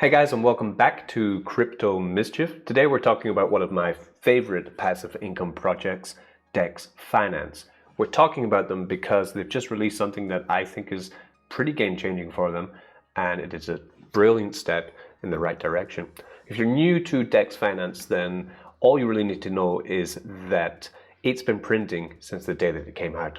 Hey guys, and welcome back to Crypto Mischief. Today we're talking about one of my favorite passive income projects, DEX Finance. We're talking about them because they've just released something that I think is pretty game-changing for them, and it is a brilliant step in the right direction. If you're new to DEX Finance, then all you really need to know is that it's been printing since the day that it came out.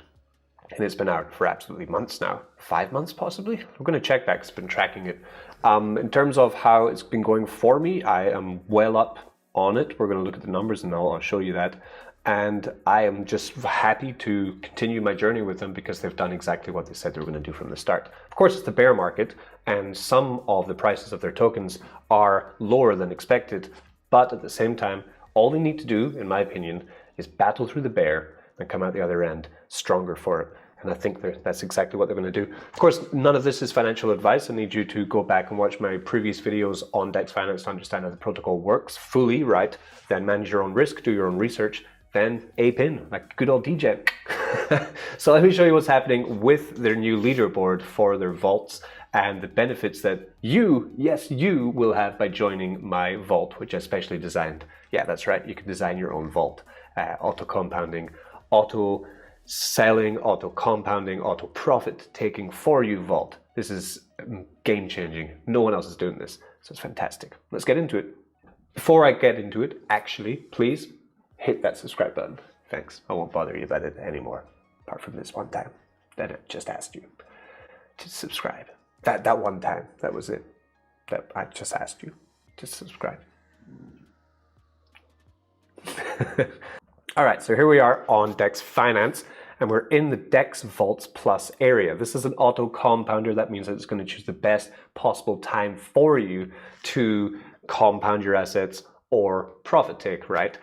And it's been out for absolutely months now, 5 months possibly. I'm going to check that because I've been tracking it. In terms of how it's been going for me, I am well up on it. We're going to look at the numbers and I'll show you that. And I am just happy to continue my journey with them because they've done exactly what they said they were going to do from the start. Of course, it's the bear market and some of the prices of their tokens are lower than expected. But at the same time, all they need to do, in my opinion, is battle through the bear and come out the other end stronger for it. And I think that's exactly what they're going to do. Of course, none of this is financial advice. I need you to go back and watch my previous videos on DEX Finance to understand how the protocol works fully, right? Then manage your own risk, do your own research, then ape in, like good old DJ. So let me show you what's happening with their new leaderboard for their vaults and the benefits that you, yes, you will have by joining my vault, which I specially designed. Yeah, that's right. You can design your own vault. Auto compounding, auto selling, auto compounding, auto profit taking for you vault. This is game changing. No one else is doing this. So it's fantastic. Let's get into it. Before I get into it, actually, please hit that subscribe button. Thanks. I won't bother you about it anymore. Apart from this one time that I just asked you to subscribe. That one time, that was it. That I just asked you to subscribe. All right, so here we are on DEX Finance, and we're in the DEX Vaults Plus area. This is an auto compounder. That means that it's going to choose the best possible time for you to compound your assets or profit take, right?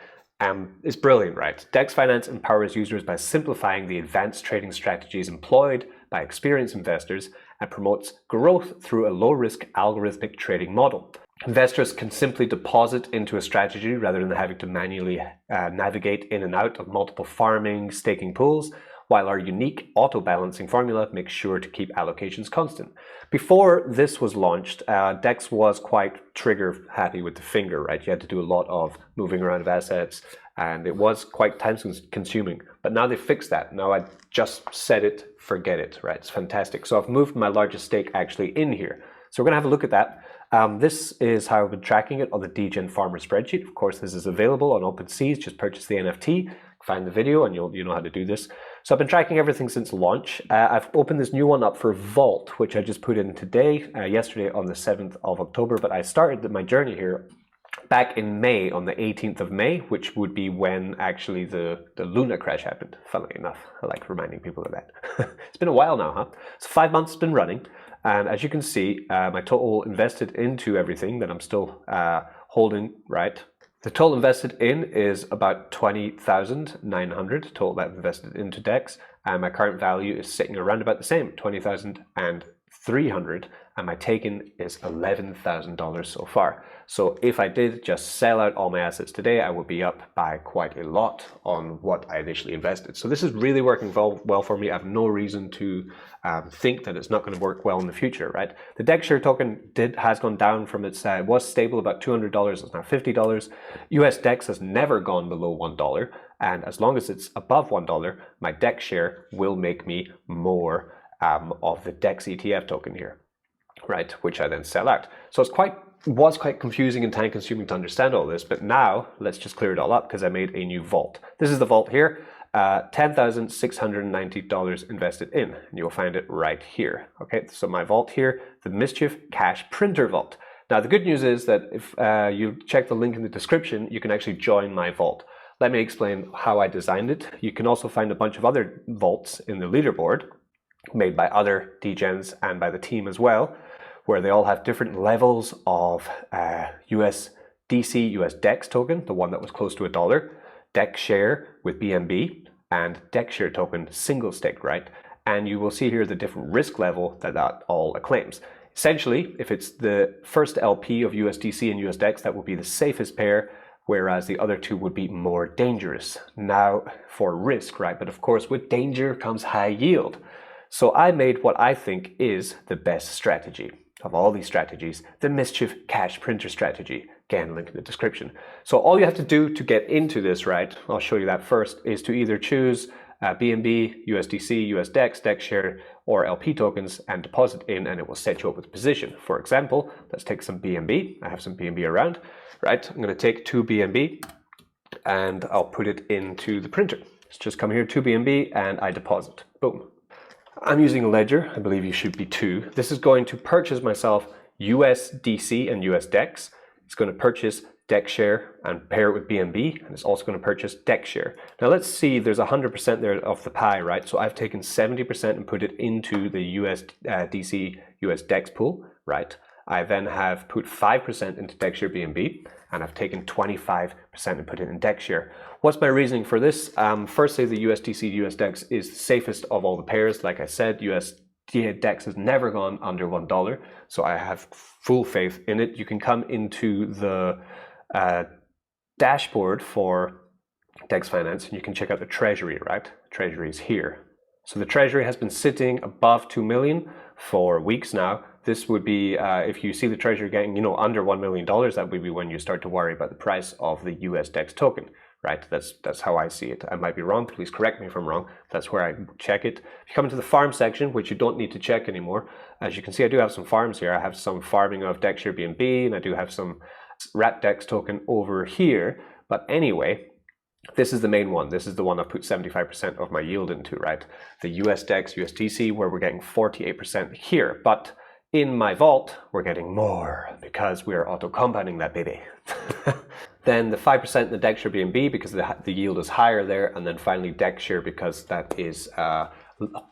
It's brilliant, right? DEX Finance empowers users by simplifying the advanced trading strategies employed by experienced investors and promotes growth through a low-risk algorithmic trading model. Investors can simply deposit into a strategy rather than having to manually navigate in and out of multiple farming, staking pools, while our unique auto-balancing formula makes sure to keep allocations constant. Before this was launched, DEX was quite trigger happy with the finger, right? You had to do a lot of moving around of assets, and it was quite time consuming. But now they fixed that. Now I just set it, forget it, right? It's fantastic. So I've moved my largest stake actually in here. So we're going to have a look at that. This is how I've been tracking it on the DGen Farmer spreadsheet. Of course, this is available on OpenSeas. Just purchase the NFT, find the video, and you know how to do this. So I've been tracking everything since launch. I've opened this new one up for Vault, which I just put in today, yesterday on the 7th of October. But I started my journey here back in May, on the 18th of May, which would be when actually the Luna crash happened. Funnily enough, I like reminding people of that. It's been a while now, huh? So 5 months it's been running. And as you can see, my total invested into everything that I'm still holding, right? The total invested in is about 20,900 total that I've invested into DEX. And my current value is sitting around about the same, 20,300. And my taken is $11,000 so far. So if I did just sell out all my assets today, I would be up by quite a lot on what I initially invested. So this is really working well for me. I have no reason to think that it's not going to work well in the future, right? The DEX share token has gone down from its, it was stable about $200, it's now $50. US DEX has never gone below $1. And as long as it's above $1, my DEX share will make me more of the DEX ETF token here, right? Which I then sell out. So it was quite confusing and time consuming to understand all this, but now let's just clear it all up because I made a new vault. This is the vault here, $10,690 invested in, and you'll find it right here. Okay, so my vault here, the Mischief Cash Printer Vault. Now the good news is that if you check the link in the description, you can actually join my vault. Let me explain how I designed it. You can also find a bunch of other vaults in the leaderboard made by other degens and by the team as well, where they all have different levels of USDC, US DEX token, the one that was close to $1, DEX share with BNB, and DEX share token single stake, right? And you will see here the different risk level that all acclaims. Essentially, if it's the first LP of USDC and US DEX, that would be the safest pair, whereas the other two would be more dangerous. Now for risk, right? But of course, with danger comes high yield. So I made what I think is the best strategy. of all these strategies, the Mischief Cash Printer strategy. Again, link in the description. So all you have to do to get into this, right, I'll show you that first, is to either choose BNB, USDC, USDEX, DEX share, or LP tokens and deposit in, and it will set you up with a position. For example, let's take some BNB. I have some BNB around, right? I'm going to take 2 BNB and I'll put it into the printer. Let's just come here, 2 BNB, and I deposit. Boom. I'm using a ledger. I believe you should be too. This is going to purchase myself USDC and USDEX. It's going to purchase DEX share and pair it with BNB, and it's also going to purchase DEX share. Now let's see, there's 100% there of the pie, right? So I've taken 70% and put it into the USDC USDEX pool, right? I then have put 5% into DEX share BNB, and I've taken 25% and put it in DEX share. What's my reasoning for this? Firstly, the USDC USDEX is the safest of all the pairs. Like I said, USDEX has never gone under $1, so I have full faith in it. You can come into the dashboard for DEX Finance and you can check out the treasury, right? Treasury is here. So the treasury has been sitting above 2 million for weeks now. This would be, if you see the treasury getting, under $1 million, that would be when you start to worry about the price of the USDEX token, right? That's how I see it. I might be wrong, please correct me if I'm wrong. That's where I check it. If you come into the farm section, which you don't need to check anymore, as you can see, I do have some farms here. I have some farming of DEX share BNB, and I do have some rat DEX token over here. But anyway, this is the main one. This is the one I've put 75% of my yield into, right? The USDEX, USDC, where we're getting 48% here. But in my vault, we're getting more because we are auto-compounding that baby. Then the 5% in the DEX share BNB because the yield is higher there. And then finally DEX share because that is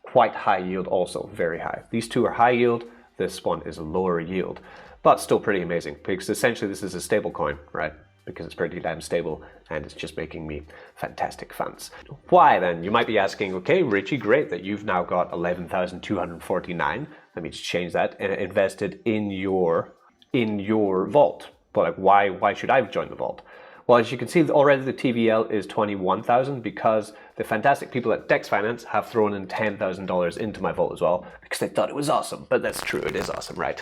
quite high yield also, very high. These two are high yield. This one is a lower yield, but still pretty amazing because essentially this is a stable coin, right? Because it's pretty damn stable and it's just making me fantastic funds. Why then? You might be asking, okay, Richie, great that you've now got 11,249. Let me just change that and invested in your vault. But like, why should I join the vault? Well, as you can see, already the TVL is 21,000 because the fantastic people at DEX Finance have thrown in $10,000 into my vault as well because they thought it was awesome. But that's true, it is awesome, right?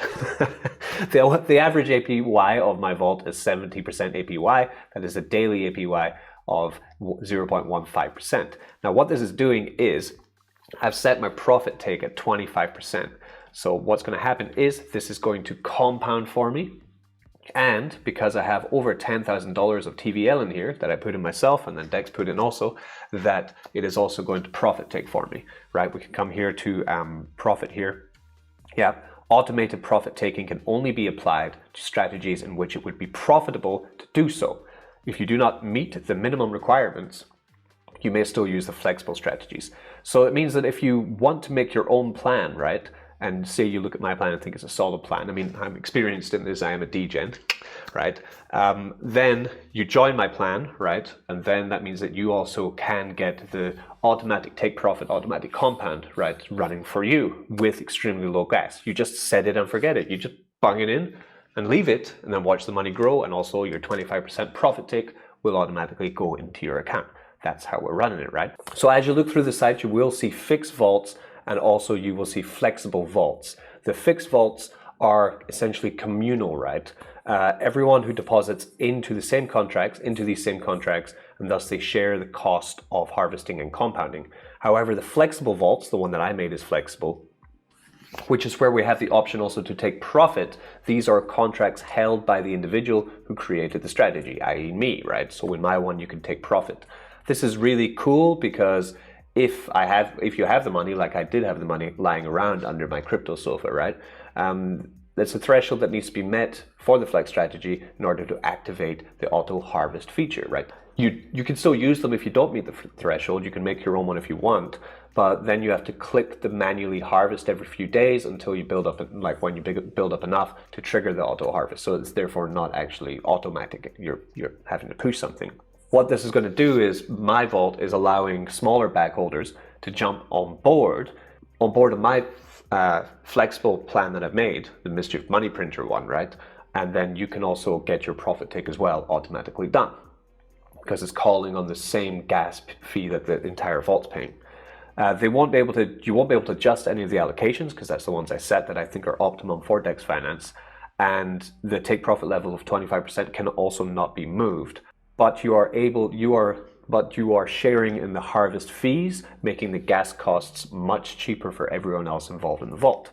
The average APY of my vault is 70% APY. That is a daily APY of 0.15%. Now, what this is doing is I've set my profit take at 25%. So what's going to happen is this is going to compound for me. And because I have over $10,000 of TVL in here that I put in myself and then DEX put in also, that it is also going to profit take for me, right? We can come here to profit here. Yeah, automated profit taking can only be applied to strategies in which it would be profitable to do so. If you do not meet the minimum requirements, you may still use the flexible strategies. So it means that if you want to make your own plan, right? And say you look at my plan and think it's a solid plan. I mean, I'm experienced in this, I am a degen, right? Then you join my plan, right? And then that means that you also can get the automatic take profit, automatic compound, right? Running for you with extremely low gas. You just set it and forget it. You just bung it in and leave it and then watch the money grow. And also your 25% profit take will automatically go into your account. That's how we're running it, right? So as you look through the site, you will see fixed vaults and also you will see flexible vaults. The fixed vaults are essentially communal, right? Everyone who deposits into these same contracts, and thus they share the cost of harvesting and compounding. However, the flexible vaults, the one that I made is flexible, which is where we have the option also to take profit. These are contracts held by the individual who created the strategy, i.e. me, right? So in my one, you can take profit. This is really cool because if you have the money, like I did have the money lying around under my crypto sofa, right? That's a threshold that needs to be met for the flex strategy in order to activate the auto harvest feature, right? You can still use them if you don't meet the threshold. You can make your own one if you want, but then you have to click the manually harvest every few days until you build up, like when you build up enough to trigger the auto harvest. So it's therefore not actually automatic. You're having to push something. What this is going to do is my vault is allowing smaller bag holders to jump on board of my flexible plan that I've made, the Mischief Money Printer one, right? And then you can also get your profit take as well automatically done because it's calling on the same gas fee that the entire vault's paying. You won't be able to adjust any of the allocations because that's the ones I set that I think are optimum for DEX Finance. And the take profit level of 25% can also not be moved. But you are sharing in the harvest fees, making the gas costs much cheaper for everyone else involved in the vault.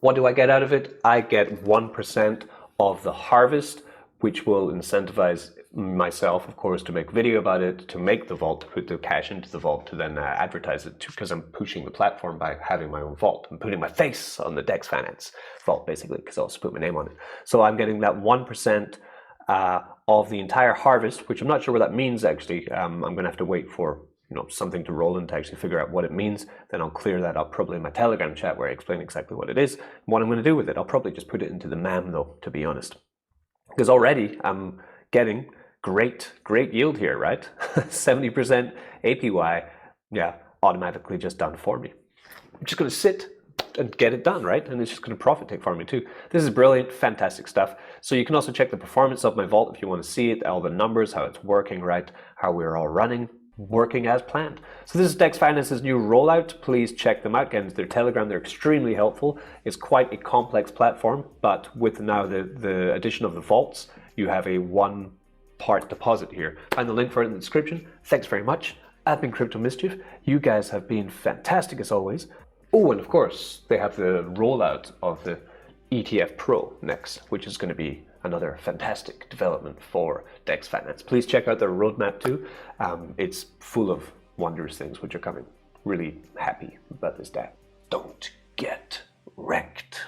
What do I get out of it? I get 1% of the harvest, which will incentivize myself, of course, to make video about it, to make the vault, to put the cash into the vault, to then advertise it, because I'm pushing the platform by having my own vault. I'm putting my face on the DEX Finance vault, basically, because I also put my name on it. So I'm getting that 1% of the entire harvest, which I'm not sure what that means, actually. I'm going to have to wait for something to roll in to actually figure out what it means. Then I'll clear that up probably in my Telegram chat where I explain exactly what it is and what I'm going to do with it. I'll probably just put it into the MAM, though, to be honest. Because already I'm getting great yield here, right? 70% APY, yeah, automatically just done for me. I'm just going to sit and get it done, right? And it's just going to profit take for me too. This is brilliant, fantastic stuff. So you can also check the performance of my vault if you want to see it, all the numbers, how it's working, right? How we're all running, working as planned. So this is DEX Finance's new rollout. Please check them out. Again, their Telegram, they're extremely helpful. It's quite a complex platform, but with now the addition of the vaults, you have a one-part deposit here. Find the link for it in the description. Thanks very much. I've been Crypto Mischief. You guys have been fantastic as always. Oh, and of course, they have the rollout of the ETF Pro next, which is going to be another fantastic development for DEX Finance. Please check out their roadmap too. It's full of wondrous things which are coming. Really happy about this day. Don't get wrecked.